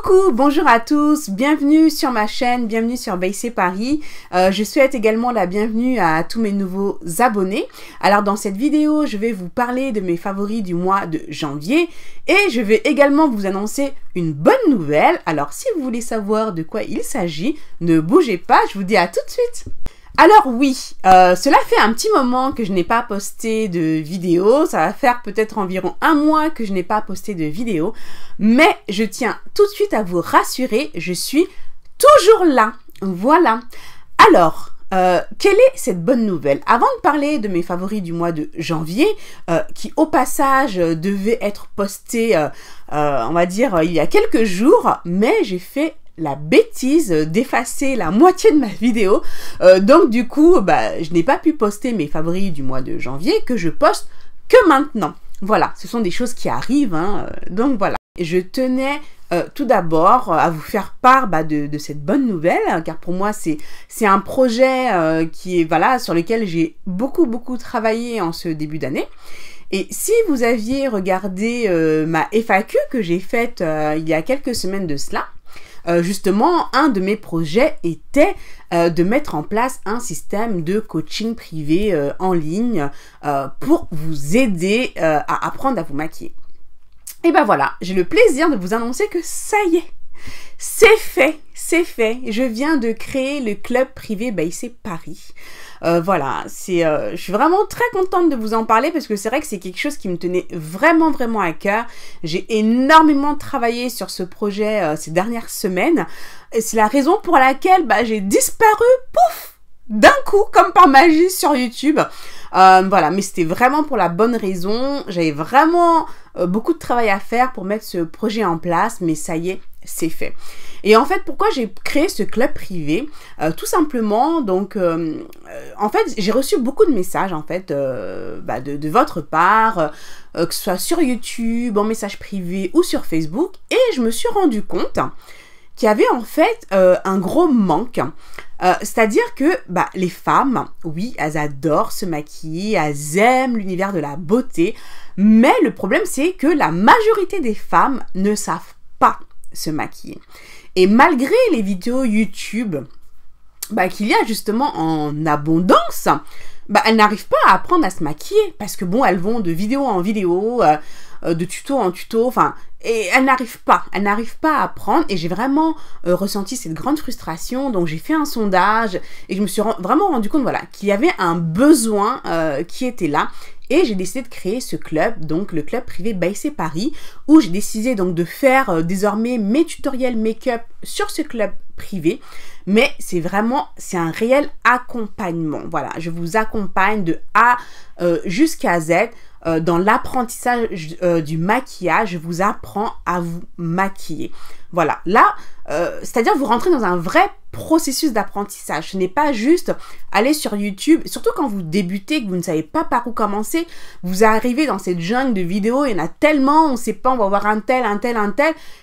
Coucou, bonjour à tous, bienvenue sur ma chaîne, bienvenue sur BC Paris. Je souhaite également la bienvenue à tous mes nouveaux abonnés. Alors dans cette vidéo, je vais vous parler de mes favoris du mois de janvier et je vais également vous annoncer une bonne nouvelle. Alors si vous voulez savoir de quoi il s'agit, ne bougez pas, je vous dis à tout de suite. Alors oui, cela fait un petit moment que je n'ai pas posté de vidéo, ça va faire peut-être environ un mois que je n'ai pas posté de vidéo, mais je tiens tout de suite à vous rassurer, je suis toujours là, voilà. Alors, quelle est cette bonne nouvelle? Avant de parler de mes favoris du mois de janvier, qui au passage devaient être postés, on va dire, il y a quelques jours, mais j'ai fait la bêtise d'effacer la moitié de ma vidéo, donc du coup je n'ai pas pu poster mes favoris du mois de janvier que je poste que maintenant. Voilà, ce sont des choses qui arrivent, donc voilà. Je tenais tout d'abord à vous faire part de cette bonne nouvelle, car pour moi c'est un projet qui est voilà sur lequel j'ai beaucoup travaillé en ce début d'année. Et si vous aviez regardé ma FAQ que j'ai faite il y a quelques semaines de cela, justement, un de mes projets était de mettre en place un système de coaching privé en ligne pour vous aider à apprendre à vous maquiller. Et ben voilà, j'ai le plaisir de vous annoncer que ça y est, c'est fait, c'est fait. Je viens de créer le club privé BC Paris. Voilà, je suis vraiment très contente de vous en parler parce que c'est vrai que c'est quelque chose qui me tenait vraiment à cœur. J'ai énormément travaillé sur ce projet ces dernières semaines. Et c'est la raison pour laquelle j'ai disparu, pouf, d'un coup, comme par magie sur YouTube. Voilà, mais c'était vraiment pour la bonne raison. J'avais vraiment beaucoup de travail à faire pour mettre ce projet en place, mais ça y est, c'est fait. Et en fait, pourquoi j'ai créé ce club privé? Tout simplement, donc, en fait, j'ai reçu beaucoup de messages, en fait, de votre part, que ce soit sur YouTube, en message privé ou sur Facebook, et je me suis rendu compte qu'il y avait en fait un gros manque. C'est-à-dire que les femmes, oui, elles adorent se maquiller, elles aiment l'univers de la beauté, mais le problème c'est que la majorité des femmes ne savent pas se maquiller. Et malgré les vidéos YouTube qu'il y a justement en abondance, elles n'arrivent pas à apprendre à se maquiller parce que bon, elles vont de vidéo en vidéo, de tuto en tuto, et elles n'arrivent pas à apprendre. Et j'ai vraiment ressenti cette grande frustration. Donc j'ai fait un sondage et je me suis vraiment rendu compte, voilà, qu'il y avait un besoin qui était là. Et j'ai décidé de créer ce club, donc le club privé BC Paris, où j'ai décidé donc de faire désormais mes tutoriels make-up sur ce club privé. Mais c'est un réel accompagnement. Voilà, je vous accompagne de A jusqu'à Z. Dans l'apprentissage du maquillage, je vous apprends à vous maquiller. Voilà, là, c'est-à-dire vous rentrez dans un vrai processus d'apprentissage. Ce n'est pas juste aller sur YouTube, surtout quand vous débutez, que vous ne savez pas par où commencer, vous arrivez dans cette jungle de vidéos, il y en a tellement, on ne sait pas, on va voir un tel,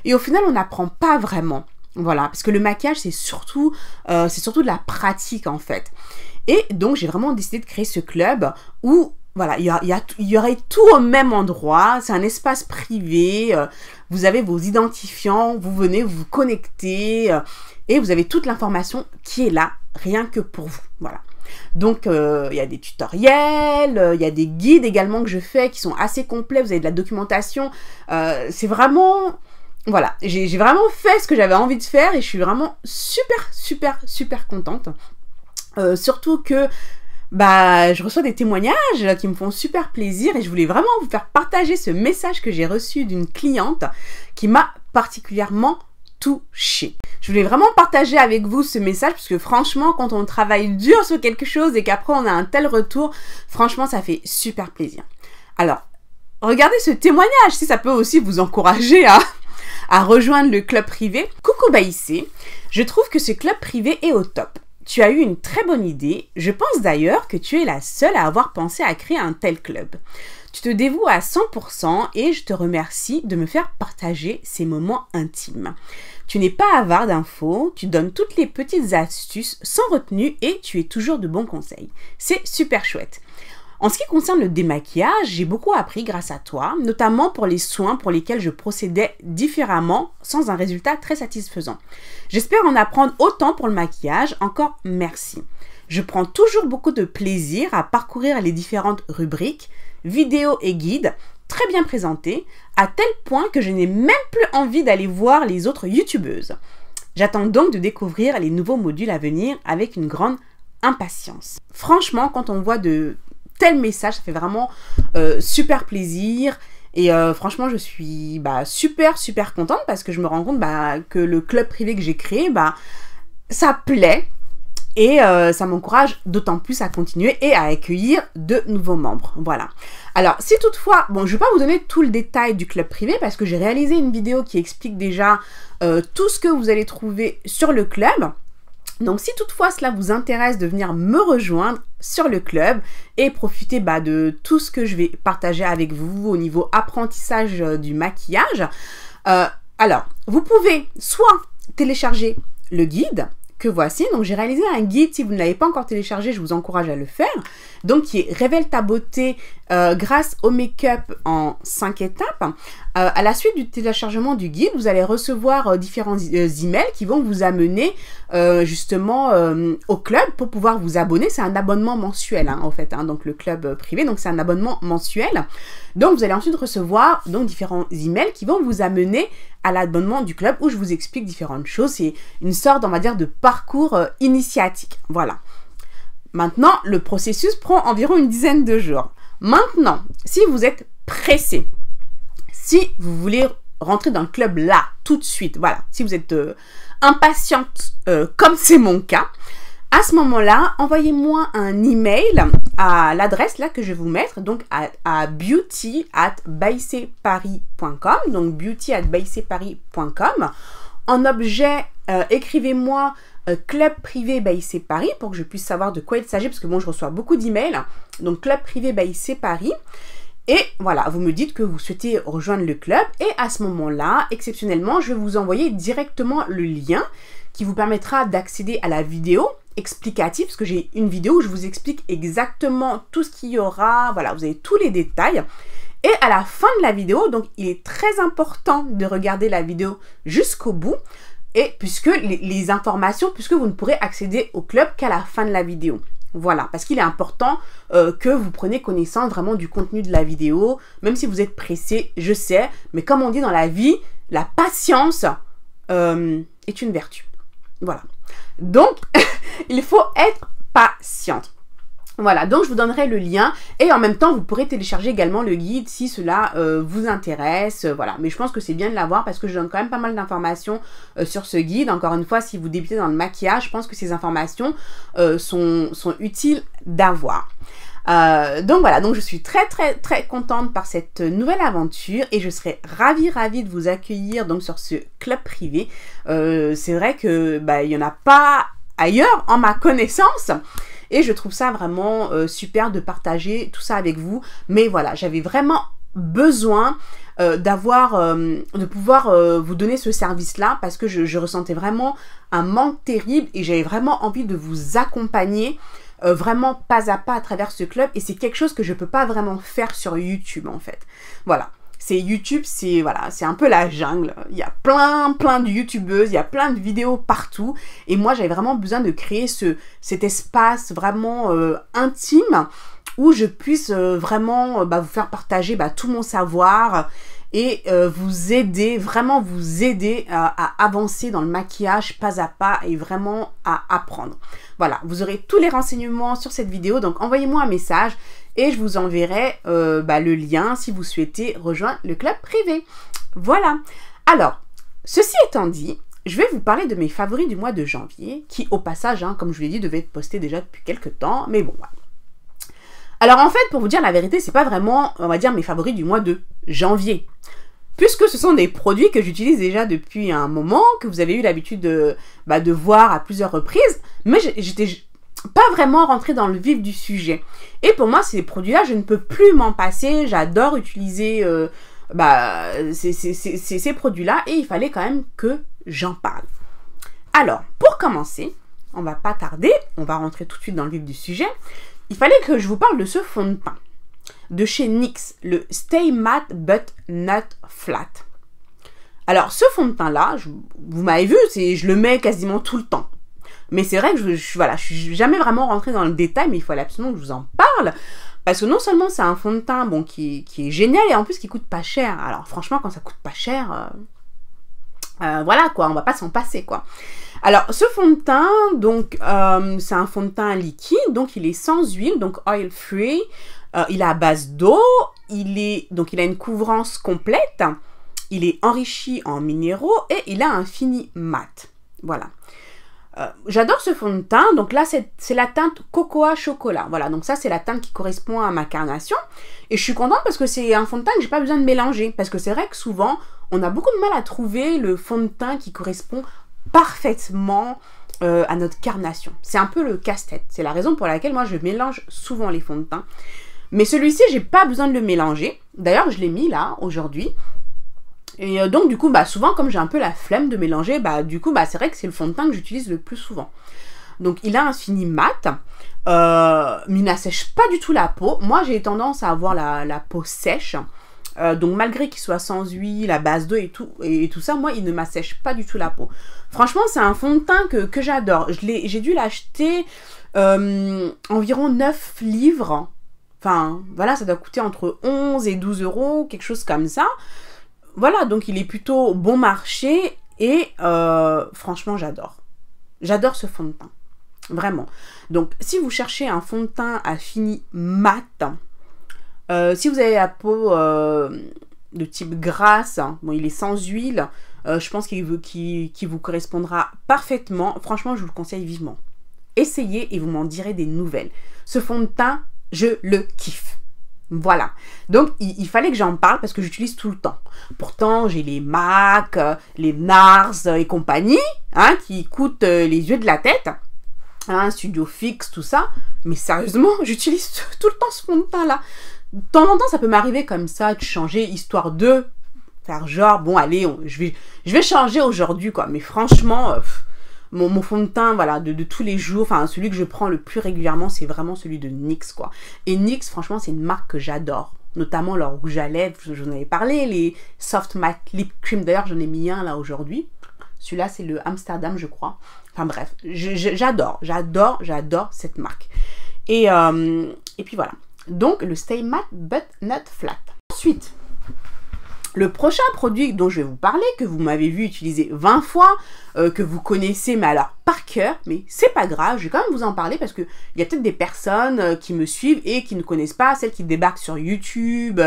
et au final, on n'apprend pas vraiment. Voilà, parce que le maquillage, c'est surtout de la pratique, en fait. Et donc, j'ai vraiment décidé de créer ce club où voilà, il y aurait tout au même endroit, c'est un espace privé, vous avez vos identifiants, vous venez, vous vous connectez, et vous avez toute l'information qui est là, rien que pour vous, voilà. Donc, il y a des tutoriels, il y a des guides également que je fais qui sont assez complets, vous avez de la documentation, c'est vraiment... Voilà, j'ai vraiment fait ce que j'avais envie de faire et je suis vraiment super contente. Surtout que je reçois des témoignages qui me font super plaisir et je voulais vraiment vous faire partager ce message que j'ai reçu d'une cliente qui m'a particulièrement touchée. Je voulais vraiment partager avec vous ce message parce que franchement, quand on travaille dur sur quelque chose et qu'après on a un tel retour, franchement, ça fait super plaisir. Alors, regardez ce témoignage, si ça peut aussi vous encourager à rejoindre le club privé. Coucou BC, je trouve que ce club privé est au top. Tu as eu une très bonne idée. Je pense d'ailleurs que tu es la seule à avoir pensé à créer un tel club. Tu te dévoues à 100% et je te remercie de me faire partager ces moments intimes. Tu n'es pas avare d'infos, tu donnes toutes les petites astuces sans retenue et tu es toujours de bons conseils. C'est super chouette. En ce qui concerne le démaquillage, j'ai beaucoup appris grâce à toi, notamment pour les soins pour lesquels je procédais différemment sans un résultat très satisfaisant. J'espère en apprendre autant pour le maquillage, encore merci. Je prends toujours beaucoup de plaisir à parcourir les différentes rubriques, vidéos et guides, très bien présentés, à tel point que je n'ai même plus envie d'aller voir les autres youtubeuses. J'attends donc de découvrir les nouveaux modules à venir avec une grande impatience. Franchement, quand on voit de tels messages, ça fait vraiment super plaisir. Et franchement, je suis super contente parce que je me rends compte que le club privé que j'ai créé, ça plaît. Et ça m'encourage d'autant plus à continuer et à accueillir de nouveaux membres. Voilà. Alors, si toutefois, bon, je ne vais pas vous donner tout le détail du club privé parce que j'ai réalisé une vidéo qui explique déjà tout ce que vous allez trouver sur le club. Donc, si toutefois cela vous intéresse de venir me rejoindre sur le club et profiter de tout ce que je vais partager avec vous au niveau apprentissage du maquillage, alors, vous pouvez soit télécharger le guide que voici. Donc, j'ai réalisé un guide. Si vous ne l'avez pas encore téléchargé, je vous encourage à le faire. Donc, qui est Révèle ta beauté grâce au make-up en 5 étapes. À la suite du téléchargement du guide, vous allez recevoir différents emails qui vont vous amener justement au club pour pouvoir vous abonner. C'est un abonnement mensuel, en fait. Donc, le club privé, donc c'est un abonnement mensuel. Donc, vous allez ensuite recevoir donc différents emails qui vont vous amener à l'abonnement du club où je vous explique différentes choses. C'est une sorte, on va dire, de parcours initiatique. Voilà. Maintenant, le processus prend environ une dizaine de jours. Maintenant, si vous êtes pressé, si vous voulez rentrer dans le club là, tout de suite, voilà, si vous êtes impatiente, comme c'est mon cas, à ce moment-là, envoyez-moi un email à l'adresse là que je vais vous mettre, donc à beauty@bycparis.com, donc beauty@bycparis.com. En objet, écrivez-moi club privé BIC Paris pour que je puisse savoir de quoi il s'agit, parce que bon, je reçois beaucoup d'emails. Donc club privé BIC Paris. Et voilà, vous me dites que vous souhaitez rejoindre le club et à ce moment-là, exceptionnellement, je vais vous envoyer directement le lien qui vous permettra d'accéder à la vidéo explicative, parce que j'ai une vidéo où je vous explique exactement tout ce qu'il y aura. Voilà, vous avez tous les détails. Et à la fin de la vidéo, donc il est très important de regarder la vidéo jusqu'au bout, et puisque les informations, puisque vous ne pourrez accéder au club qu'à la fin de la vidéo. Voilà, parce qu'il est important que vous preniez connaissance vraiment du contenu de la vidéo, même si vous êtes pressé, je sais, mais comme on dit dans la vie, la patience est une vertu. Voilà. Donc, il faut être patiente. Voilà, donc je vous donnerai le lien et en même temps, vous pourrez télécharger également le guide si cela vous intéresse. Voilà, mais je pense que c'est bien de l'avoir parce que je donne quand même pas mal d'informations sur ce guide. Encore une fois, si vous débutez dans le maquillage, je pense que ces informations sont utiles d'avoir. Donc voilà, donc je suis très contente par cette nouvelle aventure et je serai ravie de vous accueillir donc sur ce club privé. C'est vrai que il n'y en a pas ailleurs en ma connaissance. Et je trouve ça vraiment super de partager tout ça avec vous. Mais voilà, j'avais vraiment besoin de pouvoir vous donner ce service-là parce que je ressentais vraiment un manque terrible et j'avais vraiment envie de vous accompagner vraiment pas à pas à travers ce club. Et c'est quelque chose que je ne peux pas vraiment faire sur YouTube en fait. Voilà. C'est YouTube, c'est voilà, c'est un peu la jungle. Il y a plein de youtubeuses, il y a plein de vidéos partout. Et moi, j'avais vraiment besoin de créer cet espace vraiment intime où je puisse vraiment vous faire partager tout mon savoir et vous aider, vraiment vous aider à avancer dans le maquillage pas à pas et vraiment à apprendre. Voilà, vous aurez tous les renseignements sur cette vidéo, donc envoyez-moi un message. Et je vous enverrai le lien si vous souhaitez rejoindre le club privé. Voilà. Alors, ceci étant dit, je vais vous parler de mes favoris du mois de janvier, qui au passage, comme je vous l'ai dit, devaient être postés déjà depuis quelques temps, mais bon, voilà. Alors en fait, pour vous dire la vérité, c'est pas vraiment, on va dire, mes favoris du mois de janvier. Puisque ce sont des produits que j'utilise déjà depuis un moment, que vous avez eu l'habitude de voir à plusieurs reprises, mais j'étais pas vraiment rentrer dans le vif du sujet. Et pour moi, ces produits-là, je ne peux plus m'en passer. J'adore utiliser ces produits-là et il fallait quand même que j'en parle. Alors, pour commencer, on va pas tarder, on va rentrer tout de suite dans le vif du sujet. il fallait que je vous parle de ce fond de teint de chez NYX, le Stay Matte But Not Flat. Alors, ce fond de teint-là, vous m'avez vu, je le mets quasiment tout le temps. Mais c'est vrai que je suis jamais vraiment rentrée dans le détail, mais il fallait absolument que je vous en parle. Parce que non seulement c'est un fond de teint bon, qui est génial, et en plus qui coûte pas cher. Alors franchement, quand ça coûte pas cher, voilà quoi, on va pas s'en passer quoi. Alors ce fond de teint, donc c'est un fond de teint liquide, donc il est sans huile, donc oil free. Il est à base d'eau, donc il a une couvrance complète, il est enrichi en minéraux et il a un fini mat. Voilà. J'adore ce fond de teint, donc là c'est la teinte cocoa chocolat, voilà, donc ça c'est la teinte qui correspond à ma carnation, et je suis contente parce que c'est un fond de teint que j'ai pas besoin de mélanger, parce que c'est vrai que souvent on a beaucoup de mal à trouver le fond de teint qui correspond parfaitement à notre carnation. C'est un peu le casse-tête, c'est la raison pour laquelle moi je mélange souvent les fonds de teint, mais celui-ci j'ai pas besoin de le mélanger, d'ailleurs je l'ai mis là aujourd'hui. Et donc du coup, souvent comme j'ai un peu la flemme de mélanger, du coup, c'est vrai que c'est le fond de teint que j'utilise le plus souvent. Donc il a un fini mat, mais il n'assèche pas du tout la peau. Moi j'ai tendance à avoir la peau sèche, donc malgré qu'il soit sans huile, à base d'eau et tout ça, moi il ne m'assèche pas du tout la peau. Franchement c'est un fond de teint que j'adore. J'ai dû l'acheter environ 9 livres. Enfin voilà, ça doit coûter entre 11 et 12 euros, quelque chose comme ça. Voilà, donc il est plutôt bon marché et franchement, j'adore. J'adore ce fond de teint, vraiment. Donc, si vous cherchez un fond de teint à fini mat, si vous avez la peau de type grasse, bon, il est sans huile, je pense qu'il vous correspondra parfaitement. Franchement, je vous le conseille vivement. Essayez et vous m'en direz des nouvelles. Ce fond de teint, je le kiffe. Voilà, donc il fallait que j'en parle parce que j'utilise tout le temps. Pourtant, j'ai les MAC, les NARS et compagnie, hein, qui coûtent les yeux de la tête, hein, Studio Fix, tout ça. Mais sérieusement, j'utilise tout le temps ce fond de teint-là. De temps en temps, ça peut m'arriver comme ça, de changer, histoire de faire genre, bon allez, je vais changer aujourd'hui, quoi. Mais franchement... Mon fond de teint, voilà, de tous les jours, enfin, celui que je prends le plus régulièrement, c'est vraiment celui de NYX, quoi. Et NYX, franchement, c'est une marque que j'adore. Notamment leur rouge à lèvres, j'en avais parlé, les Soft Matte Lip Cream. D'ailleurs, j'en ai mis un, là, aujourd'hui. Celui-là, c'est le Amsterdam, je crois. Enfin, bref, j'adore cette marque. Et puis, voilà. Donc, le Stay Matte But Not Flat. Ensuite... le prochain produit dont je vais vous parler, que vous m'avez vu utiliser 20 fois, que vous connaissez, mais alors par cœur, mais c'est pas grave, je vais quand même vous en parler parce qu'il y a peut-être des personnes qui me suivent et qui ne connaissent pas, celles qui débarquent sur YouTube,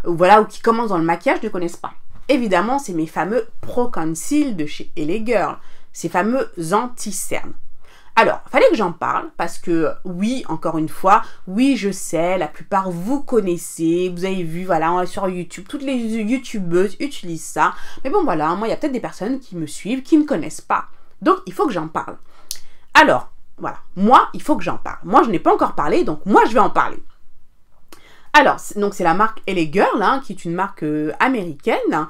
voilà, ou qui commencent dans le maquillage ne connaissent pas. Évidemment, c'est mes fameux Pro Conceal de chez LA Girl, ces fameux anti-cernes. Alors, fallait que j'en parle parce que, oui, encore une fois, oui, je sais, la plupart vous connaissez, vous avez vu, voilà, sur YouTube, toutes les youtubeuses utilisent ça. Mais bon, voilà, moi, il y a peut-être des personnes qui me suivent, qui ne connaissent pas. Donc, il faut que j'en parle. Alors, voilà, moi, il faut que j'en parle. Moi, je n'ai pas encore parlé, donc moi, je vais en parler. Alors, donc c'est la marque LA Girl, hein, qui est une marque américaine,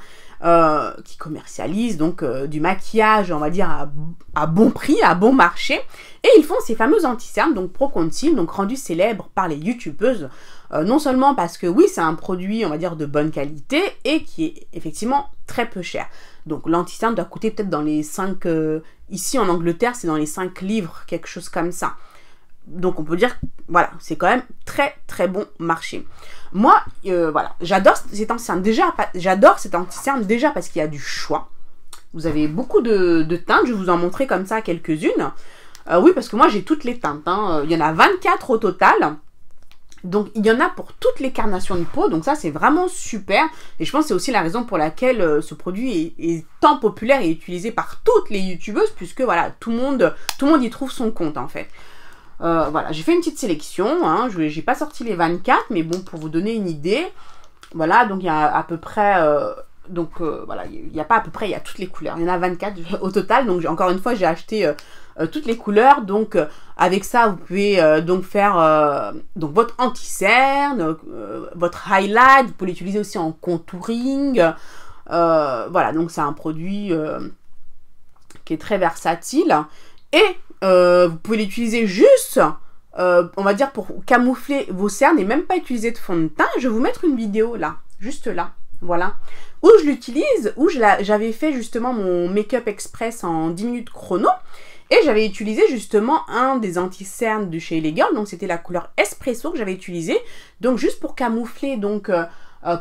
qui commercialise donc du maquillage, on va dire, à bon prix, à bon marché. Et ils font ces fameux anti-cernes, donc Pro Conceal, donc rendus célèbres par les youtubeuses, non seulement parce que oui, c'est un produit, on va dire, de bonne qualité, et qui est effectivement très peu cher. Donc l'anti-cerne doit coûter peut-être dans les 5... ici en Angleterre, c'est dans les 5 livres, quelque chose comme ça. Donc on peut dire, voilà, c'est quand même très très bon marché. Moi, voilà, j'adore cet anti-cerne déjà parce qu'il y a du choix. Vous avez beaucoup de teintes, je vais vous en montrer comme ça quelques-unes. Oui, parce que moi j'ai toutes les teintes, hein. Il y en a 24 au total. Donc il y en a pour toutes les carnations de peau, donc ça c'est vraiment super. Et je pense que c'est aussi la raison pour laquelle ce produit est tant populaire et utilisé par toutes les youtubeuses, puisque voilà, tout le monde y trouve son compte en fait. Voilà, j'ai fait une petite sélection, hein, je n'ai pas sorti les 24, mais bon, pour vous donner une idée, voilà, donc il y a à peu près, voilà, il n'y a pas à peu près, il y a toutes les couleurs, il y en a 24 au total, donc encore une fois, j'ai acheté toutes les couleurs, donc avec ça, vous pouvez donc faire donc votre anti-cerne, votre highlight, vous pouvez l'utiliser aussi en contouring, voilà, donc c'est un produit qui est très versatile, et vous pouvez l'utiliser juste on va dire pour camoufler vos cernes et même pas utiliser de fond de teint, je vais vous mettre une vidéo là, juste là, voilà, où je l'utilise, où j'avais fait justement mon make-up express en 10 minutes chrono, et j'avais utilisé justement un des anti-cernes de chez Elegant, donc c'était la couleur Espresso que j'avais utilisé, donc juste pour camoufler, donc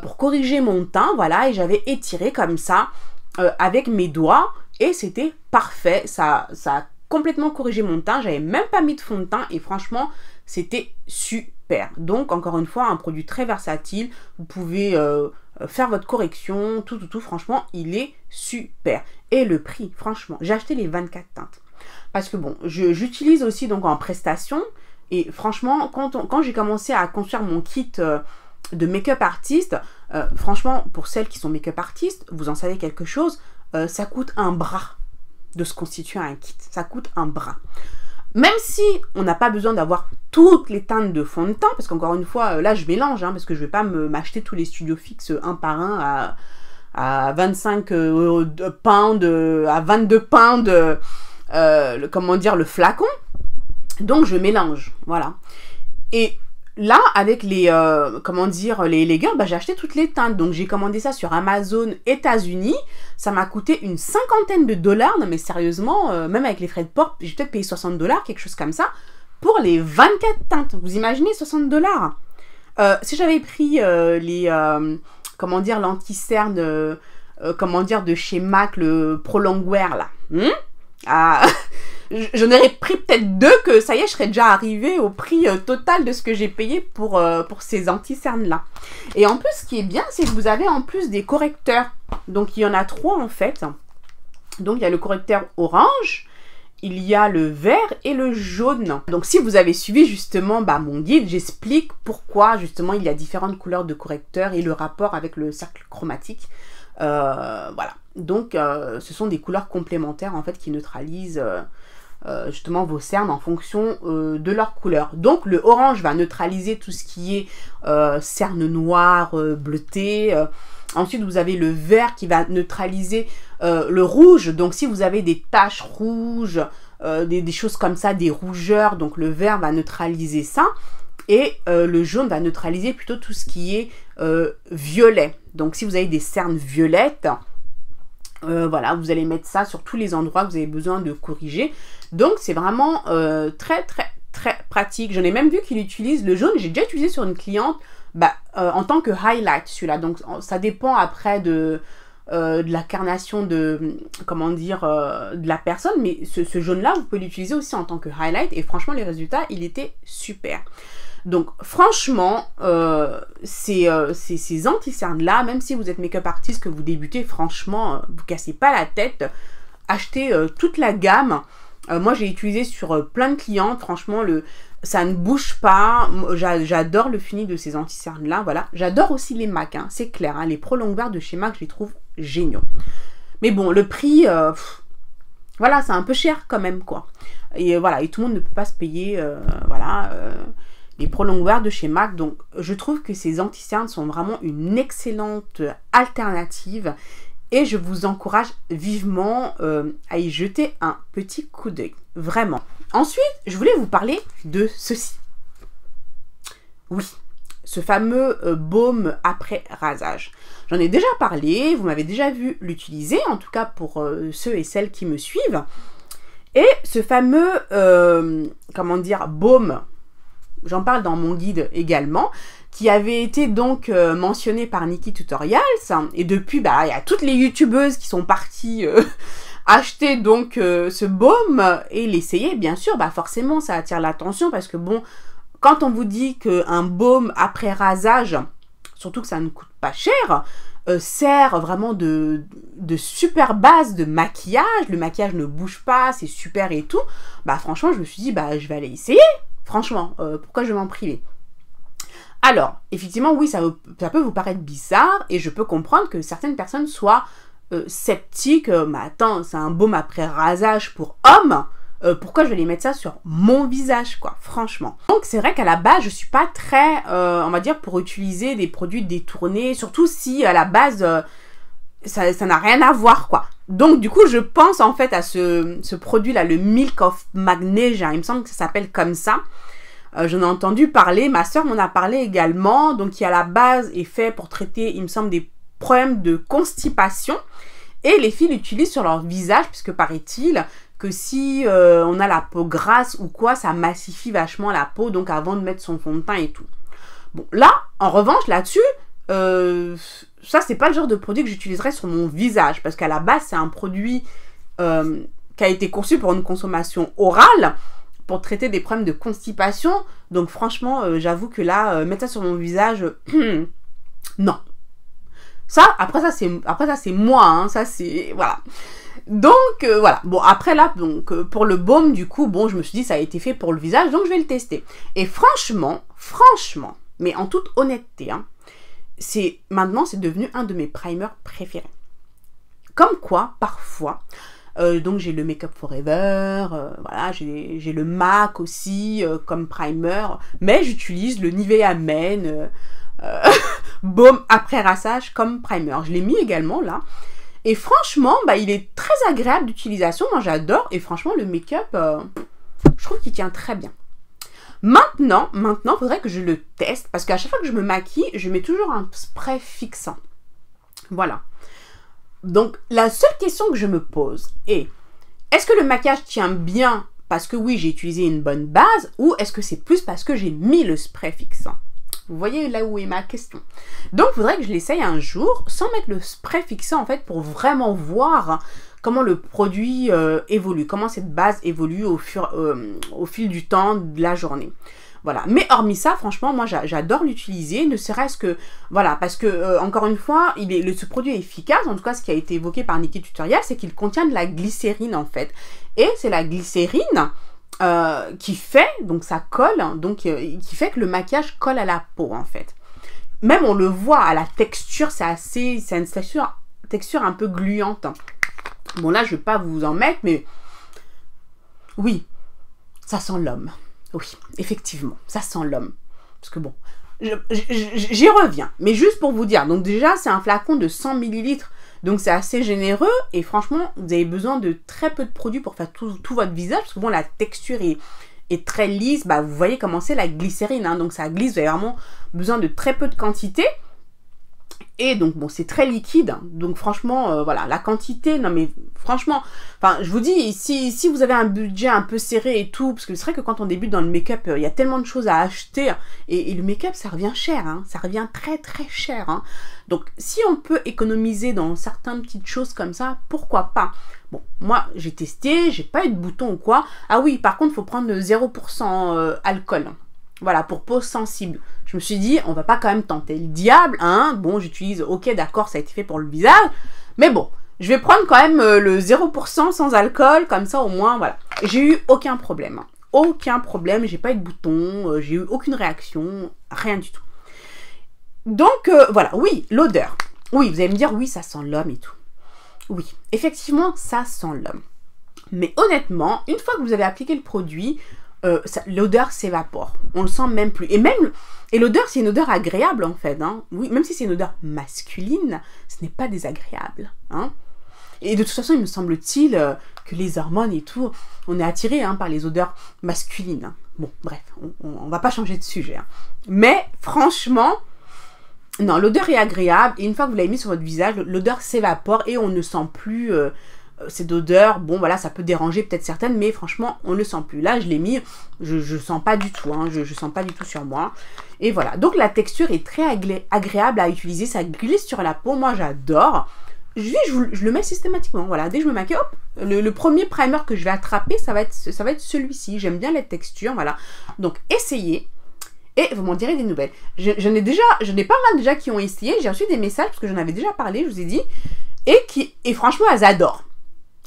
pour corriger mon teint, voilà, et j'avais étiré comme ça, avec mes doigts, et c'était parfait, ça a complètement corrigé mon teint, j'avais même pas mis de fond de teint, et franchement, c'était super. Donc, encore une fois, un produit très versatile, vous pouvez faire votre correction, tout, franchement, il est super. Et le prix, franchement, j'ai acheté les 24 teintes. Parce que bon, j'utilise aussi donc en prestation, et franchement, quand j'ai commencé à construire mon kit de make-up artiste, franchement, pour celles qui sont make-up artistes, vous en savez quelque chose, ça coûte un bras de se constituer un kit. Ça coûte un bras. Même si on n'a pas besoin d'avoir toutes les teintes de fond de teint, parce qu'encore une fois, là je mélange, parce que je ne vais pas m'acheter tous les studios fixes un par un à 25 pounds, à 22 pounds, comment dire, le flacon. Donc je mélange, voilà. Et là, avec les, comment dire, les Elegant, j'ai acheté toutes les teintes. Donc, j'ai commandé ça sur Amazon États-Unis. Ça m'a coûté une cinquantaine de dollars. Non, mais sérieusement, même avec les frais de port, j'ai peut-être payé 60 dollars, quelque chose comme ça, pour les 24 teintes. Vous imaginez, 60 dollars. Si j'avais pris comment dire, l'anti-cerne, comment dire, de chez MAC, le Pro Longwear, là. J'en aurais pris peut-être 2 que ça y est, je serais déjà arrivée au prix total de ce que j'ai payé pour ces anti-cernes-là. Et en plus, ce qui est bien, c'est que vous avez en plus des correcteurs. Donc, il y en a 3 en fait. Donc, il y a le correcteur orange, il y a le vert et le jaune. Donc, si vous avez suivi justement mon guide, j'explique pourquoi justement il y a différentes couleurs de correcteurs et le rapport avec le cercle chromatique. Voilà. Donc, ce sont des couleurs complémentaires en fait qui neutralisent justement vos cernes en fonction de leur couleur. Donc le orange va neutraliser tout ce qui est cernes noires, bleutées. Ensuite vous avez le vert qui va neutraliser le rouge. Donc si vous avez des taches rouges, des choses comme ça, des rougeurs, donc le vert va neutraliser ça. Et le jaune va neutraliser plutôt tout ce qui est violet. Donc si vous avez des cernes violettes, voilà, vous allez mettre ça sur tous les endroits que vous avez besoin de corriger. Donc, c'est vraiment très pratique. J'en ai même vu qu'il utilise le jaune. J'ai déjà utilisé sur une cliente en tant que highlight, celui-là. Donc, ça dépend après de la carnation de, comment dire, de la personne. Mais ce jaune-là, vous pouvez l'utiliser aussi en tant que highlight. Et franchement, les résultats, il était super. Donc franchement, ces anti-cernes-là, même si vous êtes make-up artiste, que vous débutez, franchement, vous cassez pas la tête. Achetez toute la gamme. Moi, j'ai utilisé sur plein de clientes. Franchement, ça ne bouge pas. J'adore le fini de ces anti-cernes-là. Voilà. J'adore aussi les MAC, c'est clair. Les Pro Longwear de chez MAC, je les trouve géniaux. Mais bon, le prix, voilà, c'est un peu cher quand même, quoi. Et voilà, et tout le monde ne peut pas se payer, voilà... les Pro Longwear de chez MAC. Donc je trouve que ces anti-cernes sont vraiment une excellente alternative et je vous encourage vivement à y jeter un petit coup d'œil, vraiment. Ensuite, je voulais vous parler de ceci. Oui, ce fameux baume après rasage. J'en ai déjà parlé, vous m'avez déjà vu l'utiliser, en tout cas pour ceux et celles qui me suivent. Et ce fameux, comment dire, baume, j'en parle dans mon guide également, qui avait été donc mentionné par Nikki Tutorials. Et depuis, il y a toutes les youtubeuses qui sont parties acheter donc ce baume et l'essayer. Bien sûr, forcément, ça attire l'attention parce que bon, quand on vous dit qu'un baume après rasage, surtout que ça ne coûte pas cher, sert vraiment de super base de maquillage, le maquillage ne bouge pas, c'est super et tout, franchement, je me suis dit, je vais aller essayer. Franchement, pourquoi je vais m'en priver? Alors, effectivement, oui, ça peut vous paraître bizarre et je peux comprendre que certaines personnes soient sceptiques. Mais attends, c'est un baume après rasage pour hommes. Pourquoi je vais les mettre ça sur mon visage, quoi, franchement. Donc, c'est vrai qu'à la base, je suis pas très, on va dire, pour utiliser des produits détournés, surtout si, à la base, ça n'a rien à voir, quoi. Donc, du coup, je pense, en fait, à ce produit-là, le Milk of Magnesia. Il me semble que ça s'appelle comme ça. J'en ai entendu parler, ma soeur m'en a parlé également. Donc, qui à la base est fait pour traiter, il me semble, des problèmes de constipation. Et les filles l'utilisent sur leur visage, puisque paraît-il que si on a la peau grasse ou quoi, ça massifie vachement la peau, donc avant de mettre son fond de teint et tout. Bon, là, en revanche, là-dessus, ça, c'est pas le genre de produit que j'utiliserais sur mon visage, parce qu'à la base, c'est un produit qui a été conçu pour une consommation orale, pour traiter des problèmes de constipation. Donc franchement, j'avoue que là, mettre ça sur mon visage, non. Ça, après ça, c'est moi, hein, ça, c'est, voilà. Donc, voilà. Bon, après là, donc, pour le baume, du coup, bon, je me suis dit, ça a été fait pour le visage, donc je vais le tester. Et franchement, mais en toute honnêteté, hein, maintenant, c'est devenu un de mes primers préférés. Comme quoi, parfois, donc j'ai le Make Up Forever, voilà, j'ai le MAC aussi comme primer, mais j'utilise le Nivea Men baume après rassage comme primer. Je l'ai mis également là. Et franchement, bah, il est très agréable d'utilisation. Moi, j'adore. Et franchement, le make-up, je trouve qu'il tient très bien. Maintenant, il faudrait que je le teste. Parce qu'à chaque fois que je me maquille, je mets toujours un spray fixant. Voilà. Donc, la seule question que je me pose est, est-ce que le maquillage tient bien parce que oui, j'ai utilisé une bonne base, ou est-ce que c'est plus parce que j'ai mis le spray fixant? Vous voyez là où est ma question. Donc, il faudrait que je l'essaye un jour sans mettre le spray fixant, en fait, pour vraiment voir comment le produit évolue, comment cette base évolue au fil du temps de la journée. Voilà. Mais hormis ça, franchement, moi, j'adore l'utiliser, ne serait-ce que, voilà, parce que, encore une fois, ce produit est efficace. En tout cas, ce qui a été évoqué par Nikki Tutorial, c'est qu'il contient de la glycérine, en fait. Et c'est la glycérine qui fait, donc ça colle, donc qui fait que le maquillage colle à la peau, en fait. Même on le voit à la texture, c'est une texture un peu gluante. Bon, là, je ne vais pas vous en mettre, mais oui, ça sent l'homme. Oui, effectivement, ça sent l'homme. Parce que bon, j'y reviens. Mais juste pour vous dire, donc déjà, c'est un flacon de 100 ml. Donc, c'est assez généreux. Et franchement, vous avez besoin de très peu de produits pour faire tout votre visage. Parce que bon, la texture est très lisse. Bah, vous voyez comment c'est la glycérine. Hein, donc, ça glisse. Vous avez vraiment besoin de très peu de quantité. Et donc, bon, c'est très liquide. Donc, franchement, voilà, la quantité, non mais franchement, enfin, je vous dis, si vous avez un budget un peu serré et tout, parce que c'est vrai que quand on débute dans le make-up, il y a tellement de choses à acheter. Et le make-up, ça revient cher, hein, ça revient très, très cher. Hein. Donc, si on peut économiser dans certaines petites choses comme ça, pourquoi pas? Bon, moi, j'ai testé, j'ai pas eu de bouton ou quoi. Ah oui, par contre, il faut prendre 0% alcool. Voilà, pour peau sensible. Je me suis dit, on va pas quand même tenter le diable, hein. Bon, j'utilise, ok, d'accord, ça a été fait pour le visage. Mais bon, je vais prendre quand même le 0% sans alcool, comme ça au moins, voilà. J'ai eu aucun problème. Hein. Aucun problème, j'ai pas eu de bouton, j'ai eu aucune réaction, rien du tout. Donc, voilà, oui, l'odeur. Oui, vous allez me dire, oui, ça sent l'homme et tout. Oui, effectivement, ça sent l'homme. Mais honnêtement, une fois que vous avez appliqué le produit, l'odeur s'évapore. On le sent même plus. Et l'odeur, c'est une odeur agréable en fait. Hein. Oui, même si c'est une odeur masculine, ce n'est pas désagréable. Hein. Et de toute façon, il me semble-t-il que les hormones et tout, on est attiré par les odeurs masculines. Hein. Bon, bref, on va pas changer de sujet. Hein. Mais franchement, non, l'odeur est agréable. Et une fois que vous l'avez mis sur votre visage, l'odeur s'évapore et on ne sent plus... cette odeur, bon voilà, ça peut déranger peut-être certaines, mais franchement, on ne le sent plus. Là, je l'ai mis, je sens pas du tout, hein, je sens pas du tout sur moi. Et voilà, donc la texture est très agréable à utiliser, ça glisse sur la peau, moi j'adore. Je le mets systématiquement, voilà, dès que je me maquille, hop, le premier primer que je vais attraper, ça va être celui-ci. J'aime bien la texture, voilà. Donc, essayez. Et vous m'en direz des nouvelles. J'en ai pas mal déjà qui ont essayé, j'ai reçu des messages, parce que j'en avais déjà parlé, je vous ai dit, et franchement, elles adorent.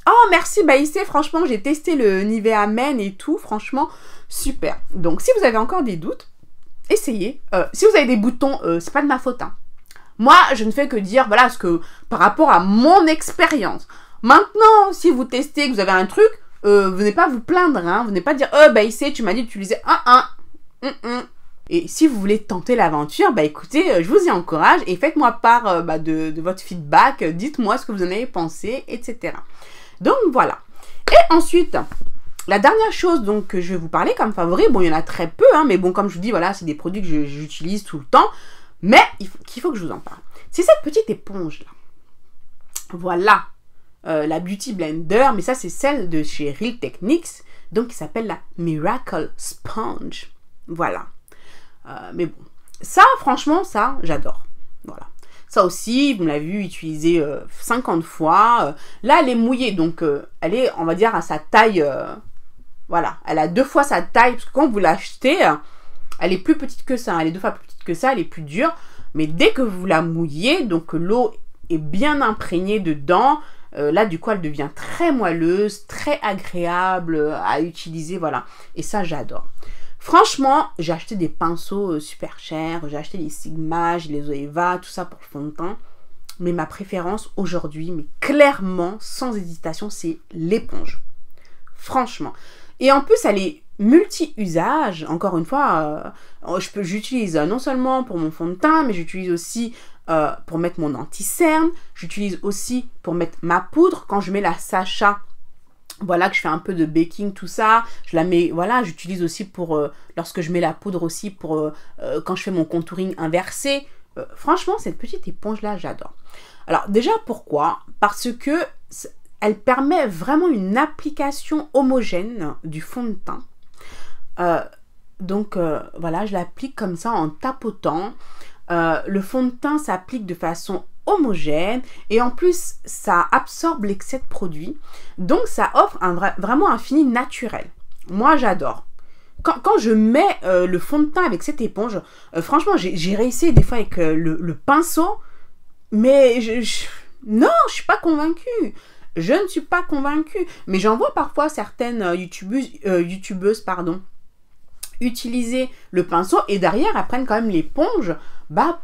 Oh, merci Baïsé, franchement, j'ai testé le Nivea Men et tout, franchement, super. Donc, si vous avez encore des doutes, essayez. Si vous avez des boutons, c'est pas de ma faute. Hein. Moi, je ne fais que dire, voilà, ce que par rapport à mon expérience. Maintenant, si vous testez, que vous avez un truc, venez pas vous plaindre, hein. Venez pas dire, Baïsé, tu m'as dit d'utiliser Et si vous voulez tenter l'aventure, bah écoutez, je vous y encourage et faites-moi part de votre feedback, dites-moi ce que vous en avez pensé, etc. Donc voilà. Et ensuite, La dernière chose donc que je vais vous parler comme favori, bon il y en a très peu, hein, mais bon comme je vous dis, voilà, c'est des produits que j'utilise tout le temps, mais qu'il faut que je vous en parle. C'est cette petite éponge là. Voilà, la Beauty Blender, mais ça c'est celle de chez Real Techniques, donc qui s'appelle la Miracle Sponge. Voilà. Mais bon, ça franchement, ça j'adore. Voilà. Ça aussi, vous l'avez vu utiliser 50 fois. Là, elle est mouillée, donc elle est, on va dire, à sa taille. Voilà, elle a 2 fois sa taille, parce que quand vous l'achetez, elle est plus petite que ça. Elle est 2 fois plus petite que ça, elle est plus dure. Mais dès que vous la mouillez, donc l'eau est bien imprégnée dedans, là, du coup, elle devient très moelleuse, très agréable à utiliser, voilà. Et ça, j'adore. Franchement, j'ai acheté des pinceaux super chers, j'ai acheté les Sigma, les Zoeva, tout ça pour le fond de teint. Mais ma préférence aujourd'hui, mais clairement, sans hésitation, c'est l'éponge. Franchement. Et en plus, elle est multi-usage. Encore une fois, j'utilise non seulement pour mon fond de teint, mais j'utilise aussi pour mettre mon anti-cerne. J'utilise aussi pour mettre ma poudre. Quand je mets la Sacha, voilà, que je fais un peu de baking, tout ça, je la mets, voilà, j'utilise aussi pour, lorsque je mets la poudre aussi pour, quand je fais mon contouring inversé. Franchement, cette petite éponge-là, j'adore. Alors, déjà, pourquoi? Parce que elle permet vraiment une application homogène du fond de teint. Donc, voilà, je l'applique comme ça en tapotant. Le fond de teint s'applique de façon homogène et en plus ça absorbe l'excès de produit, donc ça offre vraiment un fini naturel. Moi j'adore. Quand je mets le fond de teint avec cette éponge, franchement j'ai réussi des fois avec le pinceau, mais non, je suis pas convaincue. Je ne suis pas convaincue, mais j'en vois parfois certaines youtubeuses pardon, utiliser le pinceau et derrière elles prennent quand même l'éponge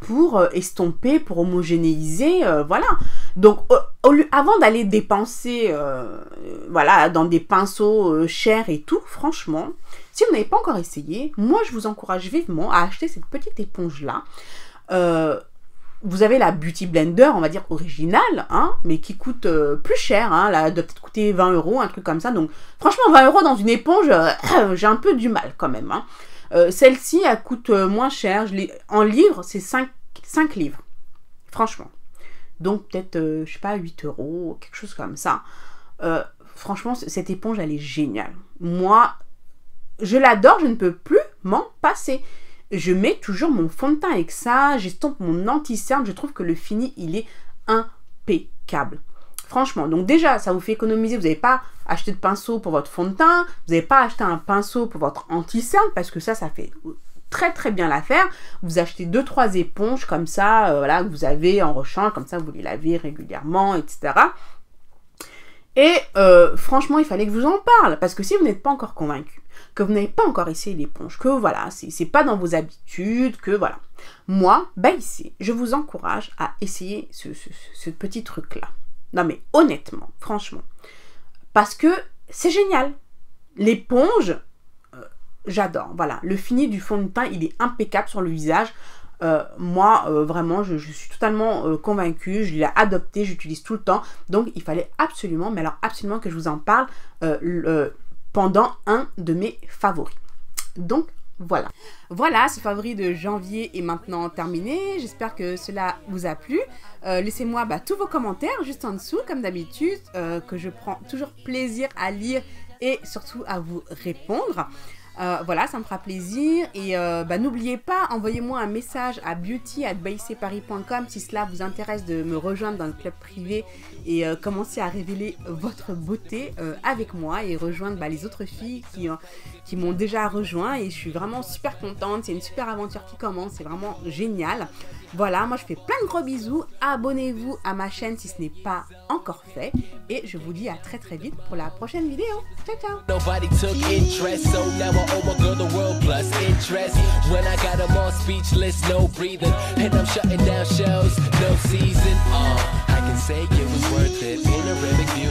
pour estomper, pour homogénéiser, voilà. Donc avant d'aller dépenser voilà, dans des pinceaux chers et tout, franchement, si vous n'avez pas encore essayé, moi je vous encourage vivement à acheter cette petite éponge là. Vous avez la Beauty Blender, on va dire originale, hein, mais qui coûte plus cher, hein, elle doit peut-être coûter 20 €, un truc comme ça. Donc franchement 20 € dans une éponge, j'ai un peu du mal quand même, hein. Celle-ci, elle coûte moins cher. En livres, c'est 5 livres. Franchement. Donc, peut-être, je sais pas, 8 €, quelque chose comme ça. Franchement, cette éponge, elle est géniale. Moi, je l'adore, je ne peux plus m'en passer. Je mets toujours mon fond de teint avec ça. J'estompe mon anti-cerne. Je trouve que le fini, il est impeccable. Franchement, donc déjà, ça vous fait économiser. Vous n'avez pas acheté de pinceau pour votre fond de teint. Vous n'avez pas acheté un pinceau pour votre anti-cerne parce que ça fait très très bien l'affaire. Vous achetez 2-3 éponges comme ça, voilà, que vous avez en rechange, comme ça vous les lavez régulièrement, etc. Et franchement, il fallait que je vous en parle parce que si vous n'êtes pas encore convaincu, que vous n'avez pas encore essayé l'éponge, que voilà, c'est pas dans vos habitudes, que voilà. Moi, ici, je vous encourage à essayer ce petit truc-là. Non mais honnêtement, franchement, parce que c'est génial. L'éponge, j'adore. Voilà, le fini du fond de teint, il est impeccable sur le visage. Moi, vraiment, je suis totalement convaincue. Je l'ai adopté, j'utilise tout le temps. Donc, il fallait absolument, mais alors absolument que je vous en parle pendant un de mes favoris. Donc, voilà. Voilà, ce favori de janvier est maintenant terminé. J'espère que cela vous a plu. Laissez-moi tous vos commentaires juste en dessous, comme d'habitude, que je prends toujours plaisir à lire et surtout à vous répondre. Voilà, ça me fera plaisir. Et n'oubliez pas, envoyez-moi un message à beauty@baiseparis.com si cela vous intéresse de me rejoindre dans le club privé et commencer à révéler votre beauté avec moi et rejoindre les autres filles qui m'ont déjà rejoint. Et je suis vraiment super contente. C'est une super aventure qui commence. C'est vraiment génial. Voilà, moi je fais plein de gros bisous. Abonnez-vous à ma chaîne si ce n'est pas encore fait. Et je vous dis à très très vite pour la prochaine vidéo. Ciao, ciao! Nobody took interest, so now I owe my girl the world plus interest. When I got them all speechless, no breathing, and I'm shutting down shows, no season. I can say it was worth it in a review.